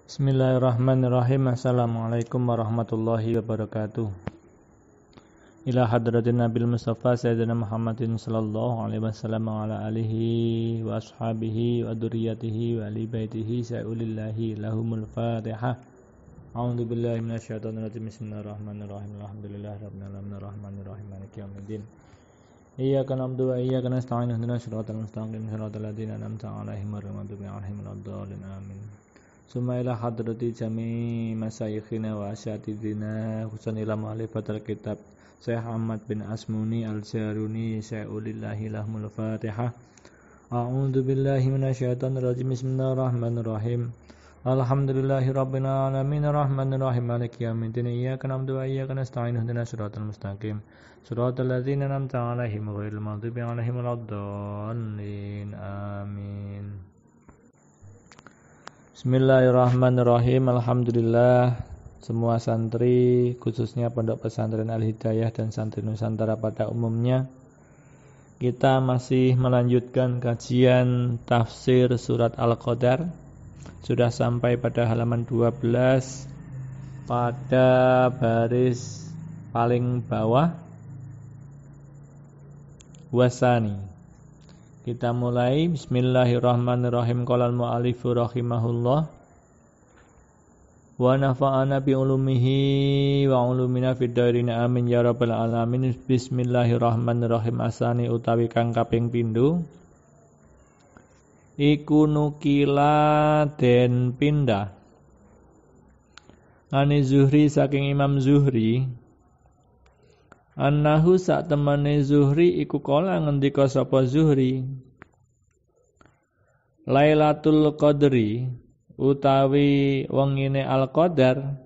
Bismillahirrahmanirrahim. Assalamualaikum warahmatullahi wabarakatuh. Ila hadratin Nabil Mustafa Sayyidina Muhammadin sallallahu alaihi wasallam wa ala alihi wa ashabihi wa dzurriyyatihi wa ali baitihi sa'ulillahi lahumul Fatihah. A'udzu billahi minasyaitonir rajim. Bismillahirrahmanirrahim. Alhamdulillahirabbil alamin arrahmanirrahim maliki yaumiddin. Iyyaka na'budu wa iyyaka nasta'in ihdinas siratal mustaqim siratal ladzina an'amta 'alaihim ghairil maghdubi 'alaihim waladdallin amin. Summa ila hadrati jami masyayikhina wa asyatidina khususan ila mu'alifatul kitab Syekh Ahmad bin Asmuni Al-Jaruni Syai'ulillahi lahumul Fatihah. A'udzu billahi minasyaitonir rajim. Bismillahirrahmanirrahim. Alhamdulillahi rabbil alamin arrahmanir rahim maliki yaumiddin. Iyyaka na'budu wa iyyaka nasta'in ihdinas siratal mustaqim siratal ladzina an'amta 'alaihim ghairil maghdubi 'alaihim waladdallin amin. Bismillahirrahmanirrahim. Alhamdulillah, semua santri khususnya Pondok Pesantren Al-Hidayah dan santri Nusantara pada umumnya, kita masih melanjutkan kajian tafsir surat Al-Qadar. Sudah sampai pada halaman 12 pada baris paling bawah wasani. Kita mulai. Bismillahirrahmanirrahim. Qala al-mu'allifu rahimahullah wa nafa'ana bi ulumihi wa ulumina fid dhairin amin ya rabbal alamin. Bismillahirrahmanirrahim. Asani utawi kang kaping pindho iku nukila den pindah Ani Zuhri saking Imam Zuhri annahu sak temane Zuhri iku kala ngendika sapa Zuhri Lailatul Qadri utawi wengine Al-Qadar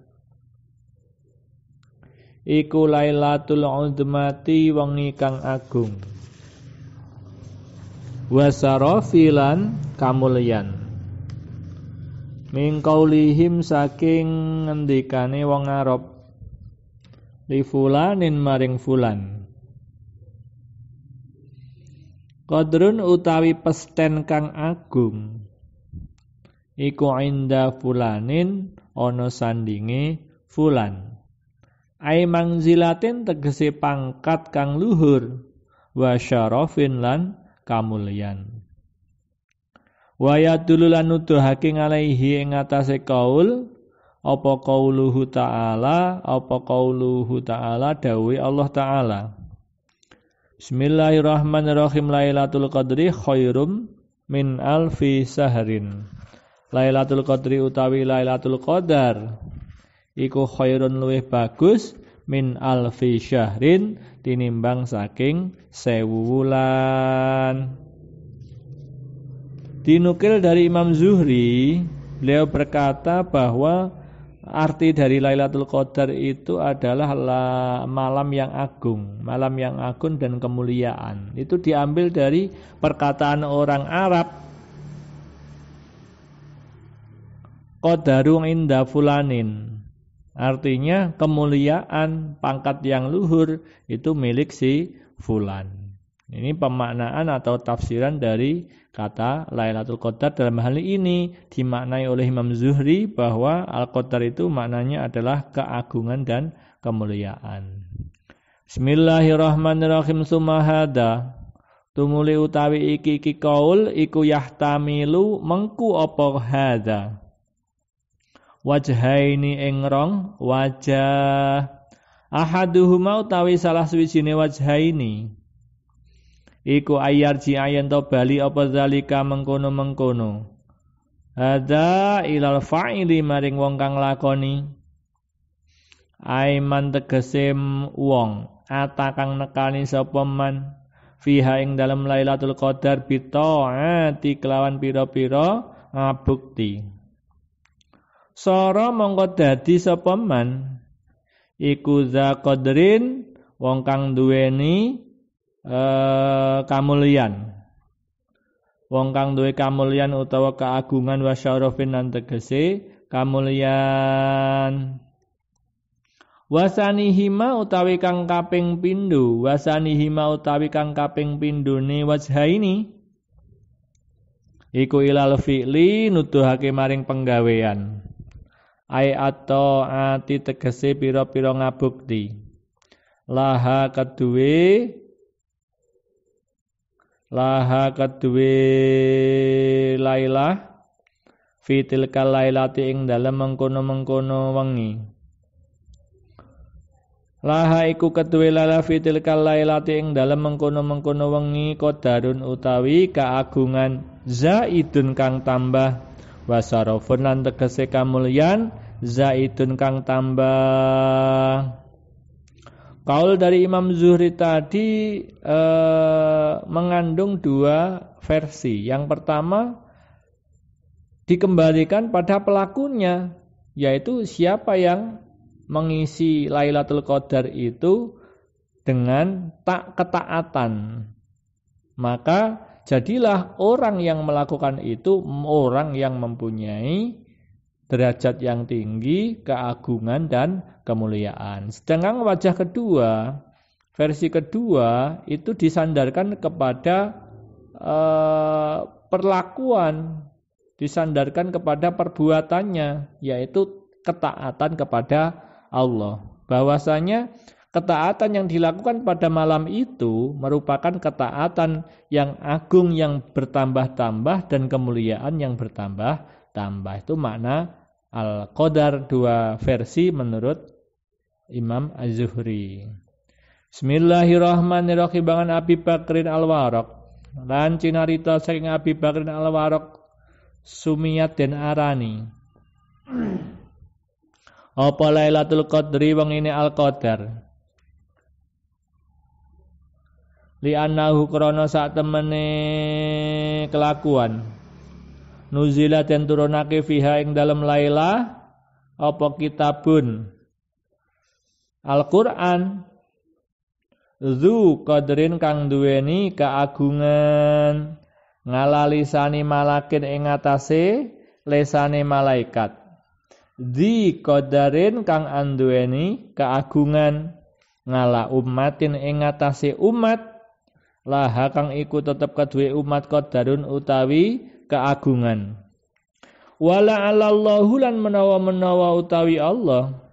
iku Lailatul Uzmati wengi kang agung wasarafilan kamulyan min qaulihim saking ngendikane wong Arab li fulanin maring fulan qadrun utawi pesten kang agung iku inda fulanin ana sandinge fulan ai mangzilatin tegese pangkat kang luhur wa syarafin lan kamulyan wa yadulul nuduhake alaihi ing atase kaul apa qauluhu ta'ala dawuh Allah taala Bismillahirrahmanirrahim. Lailatul Qadri khairum min alfi sahrin. Lailatul Qadri utawi Lailatul Qadar iku khairun luwih bagus min alfi syahrin tinimbang saking 1000 wulan. Dinukil dari Imam Zuhri, beliau berkata bahwa arti dari Lailatul Qadar itu adalah malam yang agung dan kemuliaan. Itu diambil dari perkataan orang Arab Qadaru inda fulanin. Artinya kemuliaan, pangkat yang luhur itu milik si fulan. Ini pemaknaan atau tafsiran dari kata Lailatul Qadar. Dalam hal ini dimaknai oleh Imam Zuhri bahwa Al-Qadar itu maknanya adalah keagungan dan kemuliaan. Bismillahirrahmanirrahim. Sumahada tumuli utawi iki kaul iku yahtamilu mengku apa hada wajhaini ing rong wajah ahaduhuma utawi salah suwijine wajhaini iku ayarji ayen to bali apa zalika mengkono ada ilal fa'ili maring wong kang lakoni aiman tegese wong ata kang nekani sapa man fiha ing dalem Lailatul Qadar bitaati kelawan pira-pira ngabukti Sara mongko dadi sapa man iku za qadrin wong kang duweni kamulyan. Wong kang duwe kamulyan utawa keagungan wa syarafin lan tegese kamulyan. Wasanihima utawi kang kaping pindho, pindhone wajhaini iku ilal fi'li nuduhake maring penggawean. ai at-taati tegese pira-pira ngabukti laha kaduwe lailah fitil kalailati ing dalem mengkono-mengkono wengi laha iku keduwe lailah fitil kalailati ing dalem mengkono-mengkono wengi qadarun utawi kaagungan zaidun kang tambah wasarofun lan tegese kamulyan zaidun kang tambah. Kaul dari Imam Zuhri tadi mengandung dua versi. Yang pertama dikembalikan pada pelakunya, yaitu siapa yang mengisi Lailatul Qadar itu dengan ketaatan. Maka jadilah orang yang melakukan itu orang yang mempunyai derajat yang tinggi, keagungan dan kemuliaan. Sedangkan wajah kedua, versi kedua itu disandarkan kepada perlakuan, disandarkan kepada perbuatannya, yaitu ketaatan kepada Allah. Bahwasanya ketaatan yang dilakukan pada malam itu merupakan ketaatan yang agung yang bertambah-tambah dan kemuliaan yang bertambah-tambah. Itu makna Al-Qadar, dua versi menurut Imam Az-Zuhri. Bismillahirrahmanirrahim. Bangan Abi Bakrin Al-Waraq lan cinarita saking Abi Bakrin Al-Waraq sumiyat den arani apa Lailatul Qadri wengine Al-Qadar li annahu krana sak temene kelakuan nuzila den turunake fiha ing dalem Lailah apa kitabun Al-Qur'an zu qadrin kang duweni keagungan ngalalisani malakin ing atase lesane malaikat di qadarin kang anduweni keagungan ngala ummatin ing atase umat laha kang iku tetep kaduwe umat qadarun utawi keagungan wala 'alallahu lan menawa-menawa utawi Allah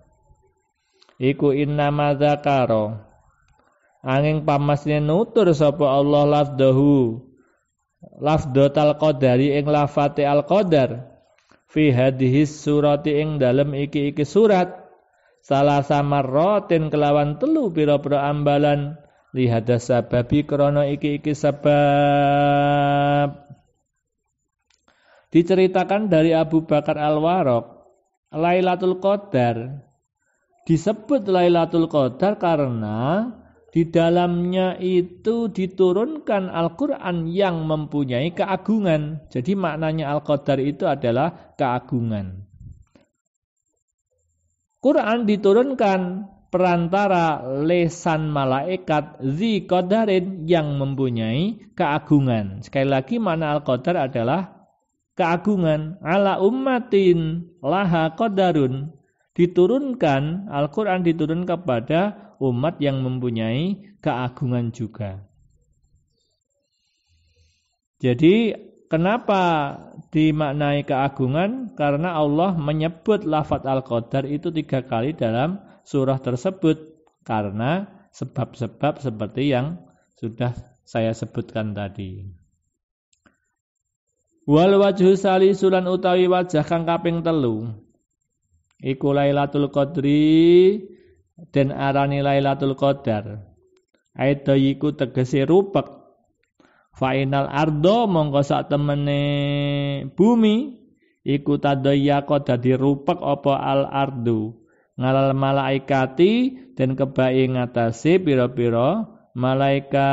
iku innama dzakara angin pamasne nutur sapa Allah lafdhatal qadari ing lafate al-qadar fi hadhihi surati ing dalem iki surat salasa marratin kelawan telu pira-pira ambalan lihada sababi krana iki sebab. Diceritakan dari Abu Bakar Al-Waraq, Lailatul Qadar disebut Lailatul Qadar karena di dalamnya itu diturunkan Al-Quran yang mempunyai keagungan. Jadi maknanya Al-Qadar itu adalah keagungan. Quran diturunkan perantara lesan malaikat zi qadarin yang mempunyai keagungan. Sekali lagi makna Al-Qadar adalah keagungan. Ala ummatin laha qadarun, diturunkan Al-Quran diturunkan kepada umat yang mempunyai keagungan juga. Jadi kenapa dimaknai keagungan? Karena Allah menyebut lafaz Al-Qadar itu 3 kali dalam surah tersebut karena sebab-sebab seperti yang sudah saya sebutkan tadi. Wal wajhu salisulan utawi wajah kang kaping 3 iku Lailatul Qadri den arani Lailatul Qadar. Aida iku tegese rupek. Fainal ardo mongko sak temene bumi iku tadayyaqa dadi rupek apa al ardu. Ngalal malaikati den kebae ngatasi pira-pira malaikat.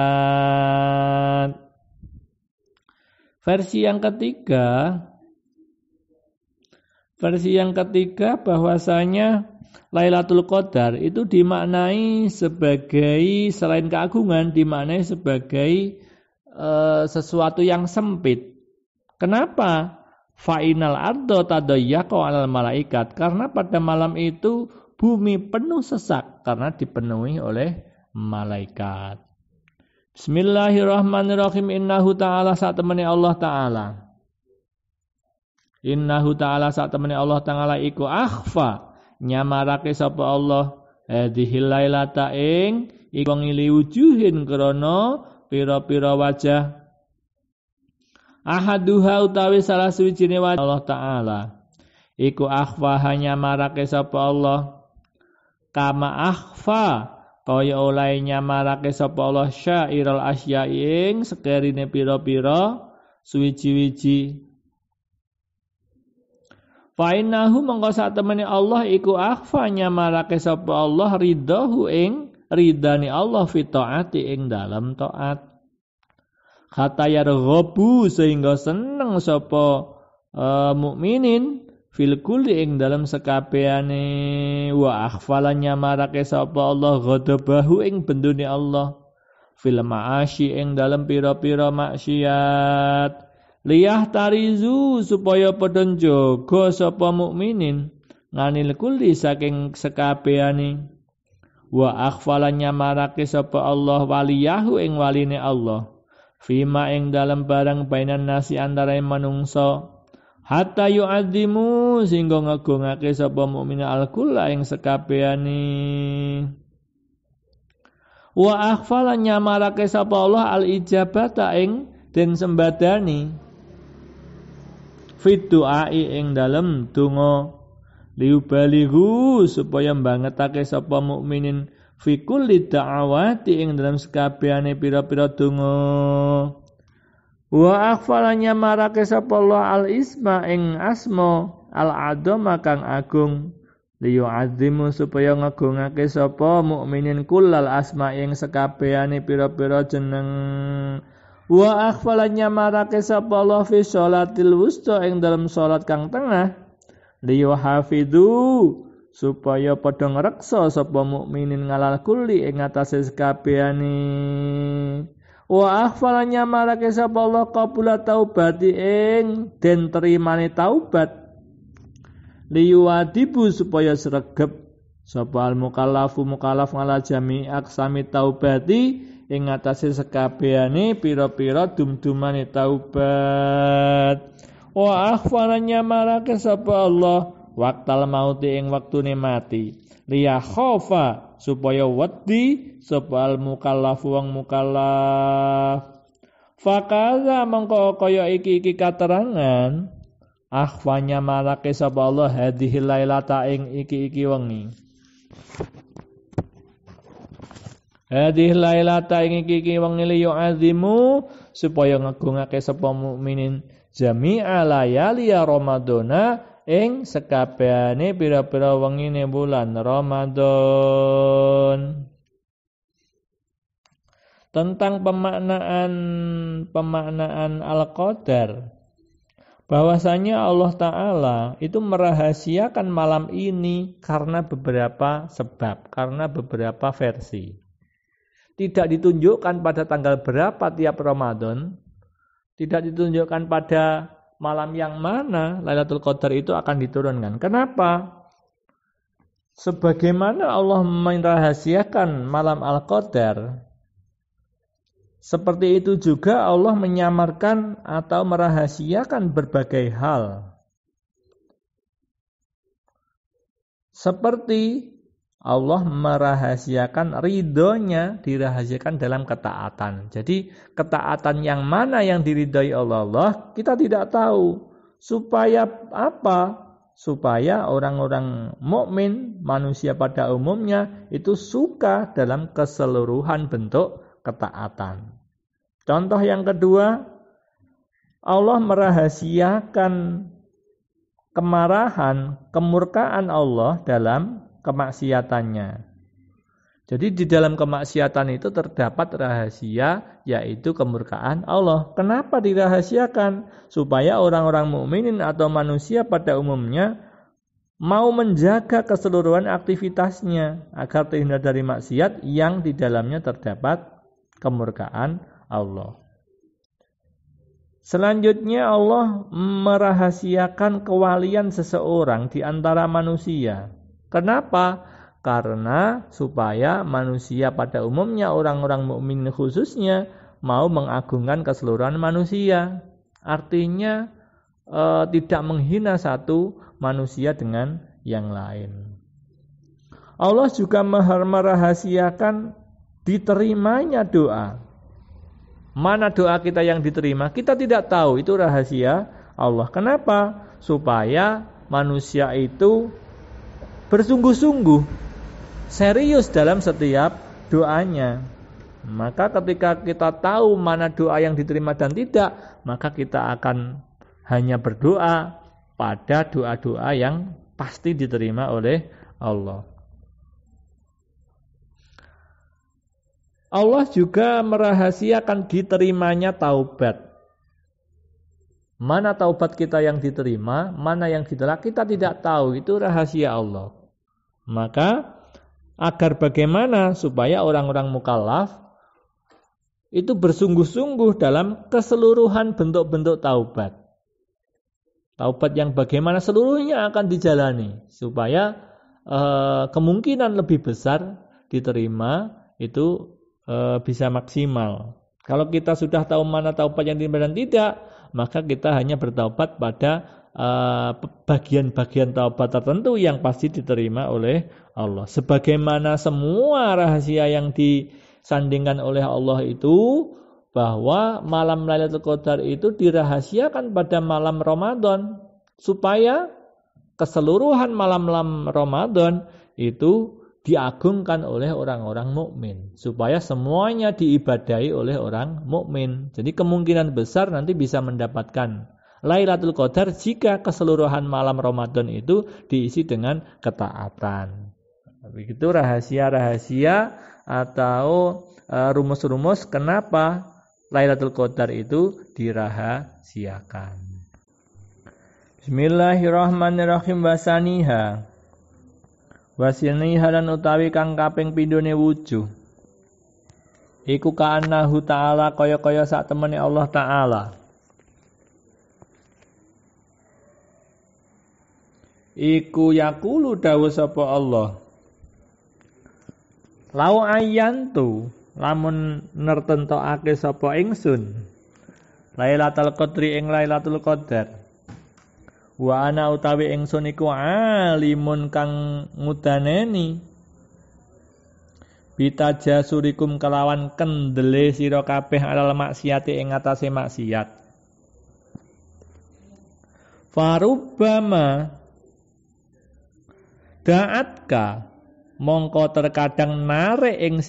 Versi yang ketiga bahwasanya Lailatul Qadar itu dimaknai sebagai selain keagungan dimaknai sebagai sesuatu yang sempit. Kenapa? Fa'inal ardo tadayyaqa 'alal malaikat, karena pada malam itu bumi penuh sesak karena dipenuhi oleh malaikat. Bismillahirrahmanirrahim. Innahu ta'ala saat temani Allah ta'ala Innahu ta'ala sak temene Allah Ta'ala iku akhfa nyamarake sapa Allah hadhil lailata ing iku ngili wujuhin krana pira-pira wajah. Ahaduha utawi salah suwijine wajah Allah Ta'ala iku akhfa hanya marake sapa Allah kama akhfa kaya oleh nyamarake sapa Allah syairal asya'i ing sekerine pira-pira suwiji-wiji. Fa innahu mongko sak temene Allah iku akhfa nyamarake sapa Allah ridahu ing ridane Allah fi taati ing dalam taat. Kata yarghabu sehingga seneng sapa mukminin fil kulli ing dalam sekabehane wa akhfala nyamarake sapa Allah ghadabahu ing bendune Allah fil ma'asyi ing dalam pira-pira maksiat. Liyah tarizu supaya padha njaga sapa mukminin nganil kulli saking sekabehane wa akhfala nyamarake sapa Allah waliyahu ing waline Allah fima ing dalam barang bainan nasi antara manungsa hatta yu'azzimu sehingga ngagungake sapa mukmin al-kulla ing sekabehane wa akhfala nyamarake sapa Allah al-ijabata ing den sembadani fit du'ai ing dalem donga liubalihu supaya bangetake sapa mukminin fi kulli da'awati ing dalam sekabehane pira-pira donga wa akhfalanya marake sapa Allah al isma ing asma al adama kang agung liyu'azzimu supaya ngagungake sapa mukminin kullal asma ing sekabehane pira-pira jeneng. Wa akhfalanya marake sapa Allah fi sholatil wusta ing dalam salat kang tengah liyu hafidu supaya padha ngreksa sapa mukminin ngalal kulli ing atase sekabehane. Wa akhfalanya marake sapa Allah qabula taubati ing den terimane taubat liyu wadibu supaya sregep sapa al mukallafu mukallaf ngala jami aksami taubati ing atase sekabehane pira-pira dum-dumane taubat. Wa akhfaranya marake sapa Allah waqtal mauti ing wektune mati liya khofa supaya wedi sapa al mukallafu wong mukallaf. Fakaza mengko kaya iki katerangan akhfanya marake sapa Allah hadhil lailata ing iki wengi. Hadhihi lailata ing iki wengi yu'azimu supaya ngagungake sapa mukminin jami'a layali Ramadana ing sekabehane pira-pira wengine bulan Ramadan. Tentang pemaknaan al-qadar bahwasanya Allah Ta'ala itu merahasiakan malam ini karena beberapa sebab, karena beberapa versi. Tidak ditunjukkan pada tanggal berapa tiap Ramadan, tidak ditunjukkan pada malam yang mana Lailatul Qadar itu akan diturunkan. Kenapa? Sebagaimana Allah merahasiakan malam Al-Qadar, seperti itu juga Allah menyamarkan atau merahasiakan berbagai hal. Seperti Allah merahasiakan ridhonya dirahasiakan dalam ketaatan. Jadi ketaatan yang mana yang diridhai Allah kita tidak tahu. Supaya apa? Supaya orang-orang mukmin manusia pada umumnya itu suka dalam keseluruhan bentuk ketaatan. Contoh yang kedua, Allah merahasiakan kemarahan, kemurkaan Allah dalam kemaksiatannya. Jadi di dalam kemaksiatan itu terdapat rahasia, yaitu kemurkaan Allah. Kenapa dirahasiakan? Supaya orang-orang mukminin atau manusia pada umumnya mau menjaga keseluruhan aktivitasnya agar terhindar dari maksiat yang di dalamnya terdapat kemurkaan Allah. Selanjutnya Allah merahasiakan kewalian seseorang di antara manusia. Kenapa? Karena supaya manusia pada umumnya, orang-orang mukmin khususnya mau mengagungkan keseluruhan manusia. Artinya tidak menghina satu manusia dengan yang lain. Allah juga merahasiakan diterimanya doa. Mana doa kita yang diterima? Kita tidak tahu, itu rahasia Allah. Kenapa? Supaya manusia itu bersungguh-sungguh, serius dalam setiap doanya. Maka ketika kita tahu mana doa yang diterima dan tidak, maka kita akan hanya berdoa pada doa-doa yang pasti diterima oleh Allah. Allah juga merahasiakan diterimanya taubat. Mana taubat kita yang diterima, mana yang ditolak, kita tidak tahu. Itu rahasia Allah. Maka agar bagaimana supaya orang-orang mukallaf itu bersungguh-sungguh dalam keseluruhan bentuk-bentuk taubat. Taubat yang bagaimana seluruhnya akan dijalani supaya kemungkinan lebih besar diterima itu bisa maksimal. Kalau kita sudah tahu mana taubat yang diterima dan tidak, maka kita hanya bertaubat pada bagian-bagian taubat tertentu yang pasti diterima oleh Allah. Sebagaimana semua rahasia yang disandingkan oleh Allah itu, bahwa malam Lailatul Qadar itu dirahasiakan pada malam Ramadan, supaya keseluruhan malam-malam Ramadan itu diagungkan oleh orang-orang mukmin, supaya semuanya diibadahi oleh orang mukmin. Jadi kemungkinan besar nanti bisa mendapatkan Lailatul Qadar jika keseluruhan malam Ramadan itu diisi dengan ketaatan. Begitu rahasia-rahasia atau rumus-rumus kenapa Lailatul Qadar itu dirahasiakan. Bismillahirrahmanirrahim. Wasaniha lan utawi kang kaping pindhone wujuh iku ka'annahu ta'ala kaya-kaya sak temene Allah Ta'ala iku yaqulu dawuh sapa Allah lau ayyantu lamun nertentokake sapa ingsun Lailatul Qadri ing Lailatul Qadar wa ana utawi ingsun iku alimun kang ngudaneni bitajasurikum kelawan kendele sira kabeh alal maksiati ing atase maksiat farubbama da'atka mongko terkadang narik ing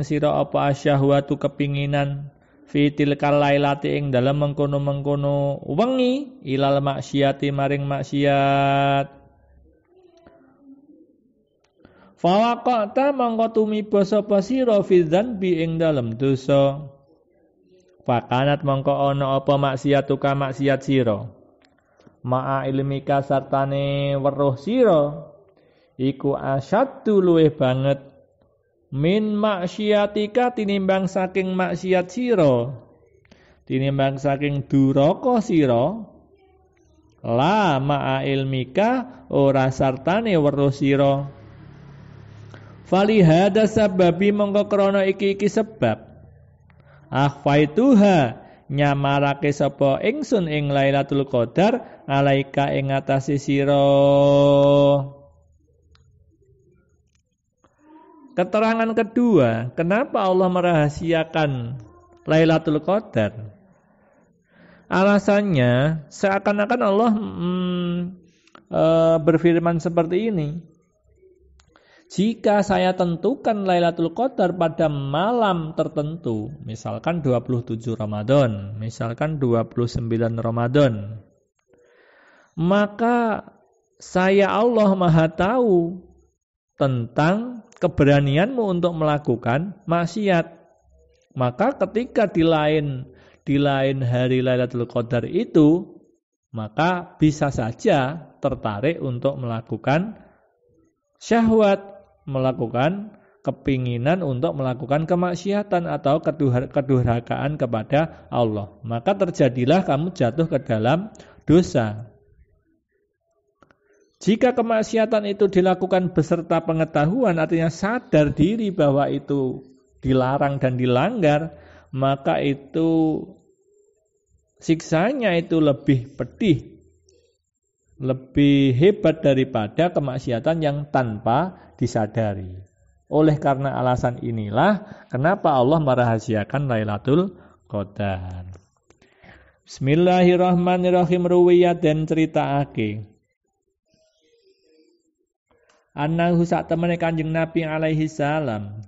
sira apa asyahwatu kepinginan fitil kalailati ing dalam mengkono-mengkono wengi ilal maksiati maring maksiat fawaqata mongko tumiba sapa sira fi dzanbi ing dalem dosa fakanat mongko ana apa maksiatuka maksiat sira ma'a ilmika sartane weruh sira iku asyaddu luwih banget min maksiatika tinimbang saking maksiat sira tinimbang saking duraka sira la ma'a ilmika ora sartane weruh sira fali hada sababi mongko krana iki sebab akhfaituha nyamarake sapa ingsun ing Lailatul Qadar alaika ing atase sira. Keterangan kedua, kenapa Allah merahasiakan Lailatul Qadar? Alasannya seakan-akan Allah berfirman seperti ini. Jika saya tentukan Lailatul Qadar pada malam tertentu, misalkan 27 Ramadan, misalkan 29 Ramadan, maka saya Allah Maha tahu tentang keberanianmu untuk melakukan maksiat. Maka ketika di lain hari Lailatul Qadar itu, maka bisa saja tertarik untuk melakukan syahwat, melakukan kepinginan untuk melakukan kemaksiatan atau kedurhakaan kepada Allah. Maka terjadilah kamu jatuh ke dalam dosa. Jika kemaksiatan itu dilakukan beserta pengetahuan, artinya sadar diri bahwa itu dilarang dan dilanggar, maka itu siksanya itu lebih pedih, lebih hebat daripada kemaksiatan yang tanpa disadari. Oleh karena alasan inilah kenapa Allah merahasiakan Lailatul Qadar. Bismillahirrahmanirrahim. Ruwiyat dan ceritaake annahu sak temene Kanjeng Nabi alaihi salam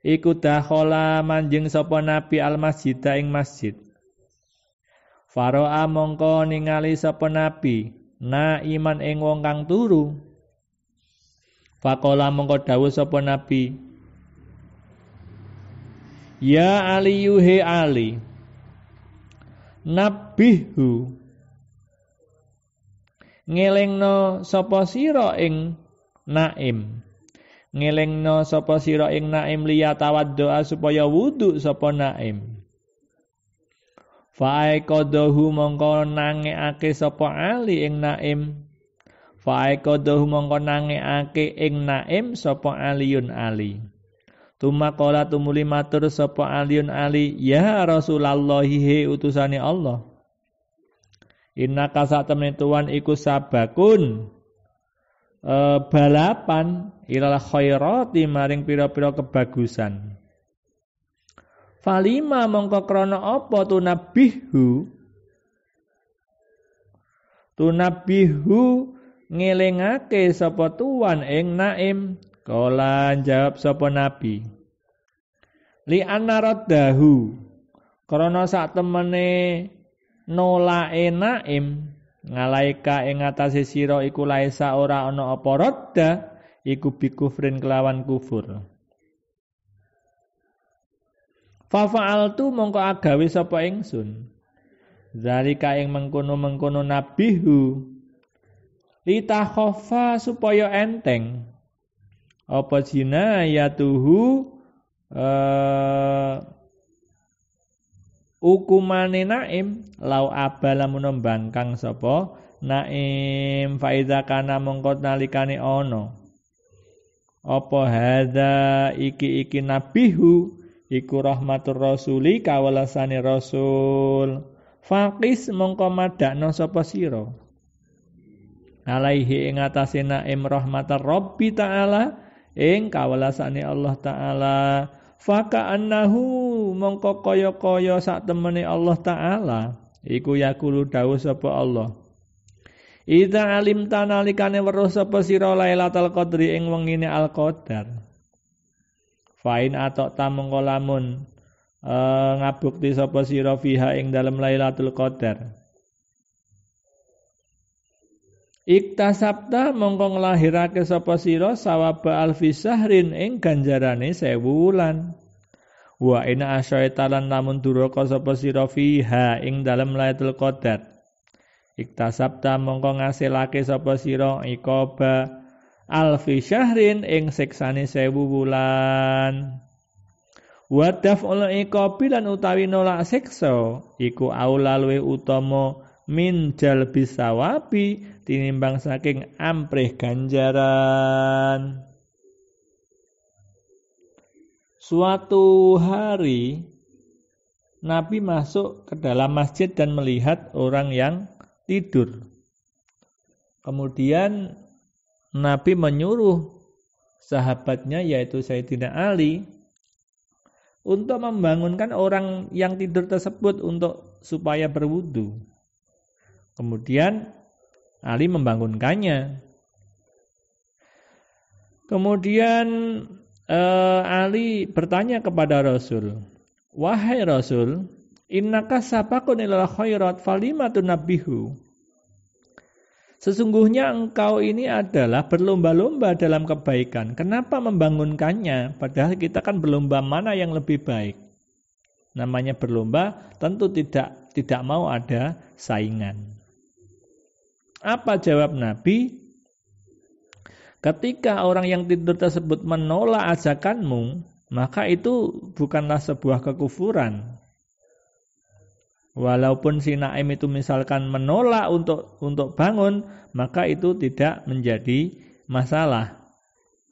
iku dakhala manjing sapa Nabi al masjida ing masjid. Faro'a mongko ningali sapa Nabi na iman ing wong kang turu. Faqala mongko dawuh sapa Nabi, ya Ali yuhe Ali, nabihu ngelingno sapa sira ing Naim. Ngelingno sapa sira ing Naim liya tawaddoa supaya wudu sapa Naim. Fa'aiqadahu mongko nangekake sapa Ali ing Naim. Fa'aiqadahu mongko nangekake ing Naim sapa Aliun Ali. Tumaqala tumuli matur sapa Aliun Ali, ya Rasulullah he utusane Allah. Innaka sak temene tuan iku sabakun balapan ilal khairati maring pira-pira kebagusan. Falima mongko krana apa tunabihu ngelingake sapa tuan ing Naim. Kala jawab sapa Nabi, li anna raddahu krana sak temene nolake Naim ngalaika ing atase sira iku laisa ora ana apa radda iku bikufrin kelawan kufur. Fa fa'altu mongko agawe sapa ingsun zalika ing mengkono-mengkono nabihu litakhafa supaya enteng apa jinayatuhu hukumane Naim lau abala munembangkang sapa Naim faiza kana mongko nalikane ana apa hadza iki nabihu iku rahmatur rasuli kawelasane rasul faqis mongko madakno sapa sira alaihi ing atase Naim rahmatar rabbi taala ing kawelasane Allah taala. Faka annahu mongko kaya-kaya sak temene Allah taala iku yakulu dawuh sapa Allah, idza alim tanalikane weruh sapa sira Lailatul Qadri ing wengine Al Qadar. Fain atok tamengko lamun ngabukti sapa sira fiha ing dalem Lailatul Qadar. Iktasabta mongko nglahirake sapa sira sawaba alfi syahrin ing ganjarane 1000 wulan. Wa ina asyaitalan lamun duraka sapa sira fiha ing dalem Lailatul Qadar. Iktasabta mongko ngasilake sapa sira iqaba alfi syahrin ing siksane 1000 wulan. Wa daf'ul iqabi lan utawi nolak siksa iku aula luwih utama min jalbis sawabi tinimbang saking amprih ganjaran. Suatu hari Nabi masuk ke dalam masjid dan melihat orang yang tidur. Kemudian Nabi menyuruh sahabatnya yaitu Sayyidina Ali untuk membangunkan orang yang tidur tersebut supaya berwudu. Kemudian Ali membangunkannya. Kemudian Ali bertanya kepada Rasul, wahai Rasul, innaka sabaqun ilal khairat falima tunabbihu. Sesungguhnya engkau ini adalah berlomba-lomba dalam kebaikan. Kenapa membangunkannya? Padahal kita kan berlomba mana yang lebih baik. Namanya berlomba tentu tidak mau ada saingan. Apa jawab Nabi? Ketika orang yang tidur tersebut menolak ajakanmu, maka itu bukanlah sebuah kekufuran. Walaupun si Naim itu misalkan menolak untuk bangun, maka itu tidak menjadi masalah.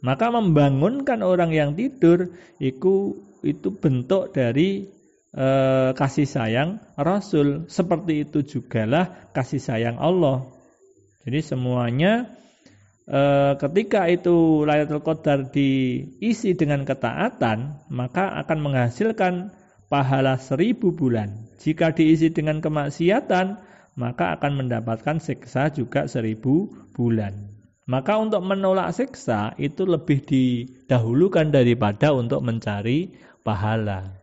Maka membangunkan orang yang tidur itu bentuk dari kasih sayang Rasul. Seperti itu jugalah kasih sayang Allah. Jadi semuanya ketika itu Lailatul Qadar diisi dengan ketaatan, maka akan menghasilkan pahala 1000 bulan. Jika diisi dengan kemaksiatan, maka akan mendapatkan siksa juga 1000 bulan. Maka untuk menolak siksa itu lebih didahulukan daripada untuk mencari pahala.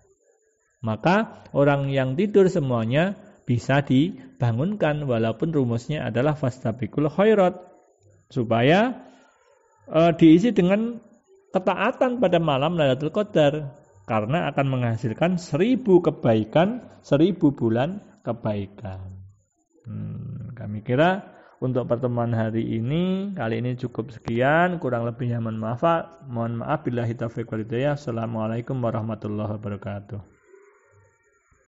Maka orang yang tidur semuanya bisa dibangunkan, walaupun rumusnya adalah fastabiqul khairat, supaya diisi dengan ketaatan pada malam Lailatul Qadar, karena akan menghasilkan 1000 kebaikan, 1000 bulan kebaikan. Kami kira untuk pertemuan hari ini, kali ini cukup sekian, kurang lebihnya mohon maaf. Billahi taufiq wal hidayah. Assalamualaikum warahmatullahi wabarakatuh.